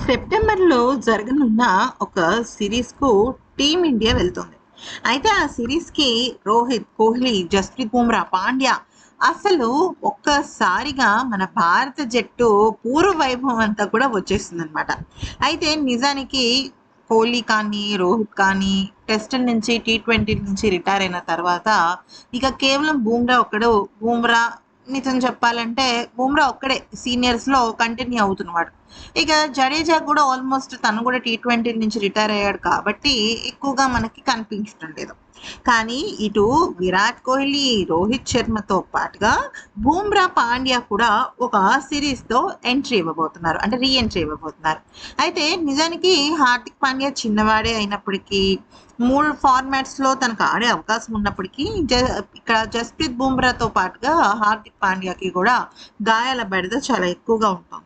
సెప్టెంబర్‌లో జరగనున్న ఒక సీరీస్‌కు టీమిండియా వెళ్తుంది. అయితే ఆ సీరీస్‌కి రోహిత్, కోహ్లీ, జస్ప్రీత్ బుమ్రా, పాండ్యా అసలు ఒక్కసారిగా మన భారత జట్టు పూర్వ వైభవం అంతా కూడా వచ్చేస్తుందనమాట. అయితే నిజానికి కోహ్లీ కానీ, రోహిత్ కానీ టెస్టుల నుంచి, టీ20 నుంచి రిటైర్ అయిన తర్వాత ఇక కేవలం బుమ్రా నిజం చెప్పాలంటే బుమ్రా ఒక్కడే సీనియర్స్‌లో కంటిన్యూ అవుతున్నాడు. ఇక జడేజా కూడా ఆల్మోస్ట్ తను కూడా టీ20 నుంచి రిటైర్ అయ్యాడు కాబట్టి ఎక్కువగా మనకి కనిపించడం లేదు. కానీ ఇటు విరాట్ కోహ్లీ, రోహిత్ శర్మతో పాటుగా బుమ్రా, పాండ్యా కూడా ఒక సిరీస్‌తో రీ ఎంట్రీ ఇవ్వబోతున్నారు. అయితే నిజానికి హార్దిక్ పాండ్యా చిన్నవాడే అయినప్పటికీ 3 ఫార్మాట్స్‌లో తనకు ఆడే అవకాశం ఉన్నప్పటికీ ఇక్కడ జస్ప్రీత్ బుమ్రాతో పాటుగా హార్దిక్ పాండ్యాకి కూడా గాయాల బెడద చాలా ఎక్కువగా ఉంటుంది.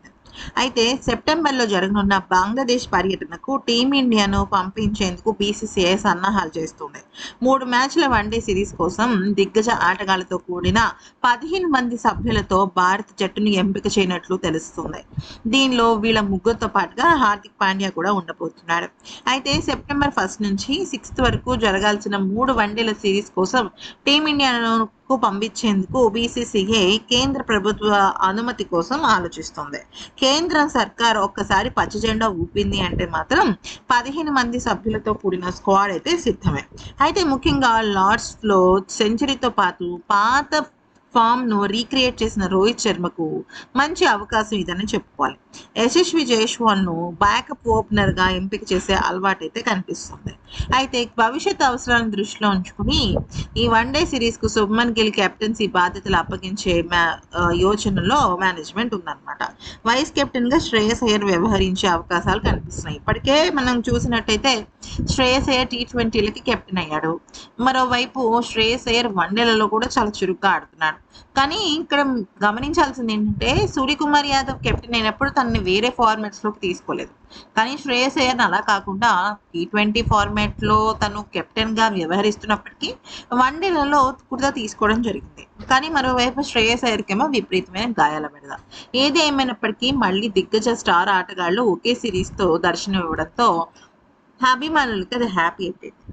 అయితే సెప్టెంబర్‌లో జరగనున్న బంగ్లాదేశ్ పర్యటనకు టీమిండియాను పంపించేందుకు బీసీసీఐ సన్నాహాలు చేస్తుంది. 3 మ్యాచ్ల వన్డే సిరీస్ కోసం దిగ్గజ ఆటగాళ్లతో కూడిన 15 మంది సభ్యులతో భారత జట్టును ఎంపిక చేయనట్లు తెలుస్తుంది. దీనిలో వీళ్ళ ముగ్గురితో పాటుగా హార్దిక్ పాండ్యా కూడా ఉండబోతున్నాడు. అయితే సెప్టెంబర్ 1 నుంచి 6 వరకు జరగాల్సిన 3 వన్డేల సిరీస్ కోసం టీమిండియాను పంపించేందుకు బీసీసీఐ కేంద్ర ప్రభుత్వ అనుమతి కోసం ఆలోచిస్తుంది. కేంద్ర సర్కార్ ఒక్కసారి పచ్చ జెండా ఊపింది అంటే మాత్రం 15 మంది సభ్యులతో కూడిన స్క్వాడ్ అయితే సిద్ధమే. అయితే ముఖ్యంగా లార్డ్స్లో సెంచరీతో పాత ఫామ్ను రీక్రియేట్ చేసిన రోహిత్ శర్మకు మంచి అవకాశం ఇదని చెప్పుకోవాలి. యశస్వి జైస్వాల్ను బ్యాకప్ ఓపెనర్గా ఎంపిక చేసే అలవాటు అయితే కనిపిస్తుంది. అయితే భవిష్యత్ అవసరాలను దృష్టిలో ఉంచుకుని ఈ వన్డే సిరీస్కు శుభ్మన్ గిల్ కెప్టెన్సీ బాధ్యతలు అప్పగించే యోచనలో మేనేజ్మెంట్ ఉందన్నమాట. వైస్ కెప్టెన్గా శ్రేయస్ అయ్యర్ వ్యవహరించే అవకాశాలు కనిపిస్తున్నాయి. ఇప్పటికే మనం చూసినట్టయితే శ్రేయస్ అయ్యర్ టీ20లకి కెప్టెన్ అయ్యాడు. మరోవైపు శ్రేయస్ అయ్యర్ వన్డేలలో కూడా చాలా చురుగ్గా ఆడుతున్నాడు. కానీ ఇక్కడ గమనించాల్సింది ఏంటంటే సూర్యకుమార్ యాదవ్ కెప్టెన్ అయినప్పుడు తనని వేరే ఫార్మాట్స్లోకి తీసుకోలేదు. కానీ శ్రేయస్ అయ్యర్ని అలా కాకుండా టీ20 ఫార్మాట్లో తను కెప్టెన్గా వ్యవహరిస్తున్నప్పటికీ వన్డేలలో కూడా తీసుకోవడం జరిగింది. కానీ మరోవైపు శ్రేయస్ అయ్యర్కేమో విపరీతమైన గాయాల బెడద. ఏది ఏమైనప్పటికీ మళ్ళీ దిగ్గజ స్టార్ ఆటగాళ్లు ఒకే సిరీస్తో దర్శనం ఇవ్వడంతో అభిమానులకి అది హ్యాపీ అయిపోయింది.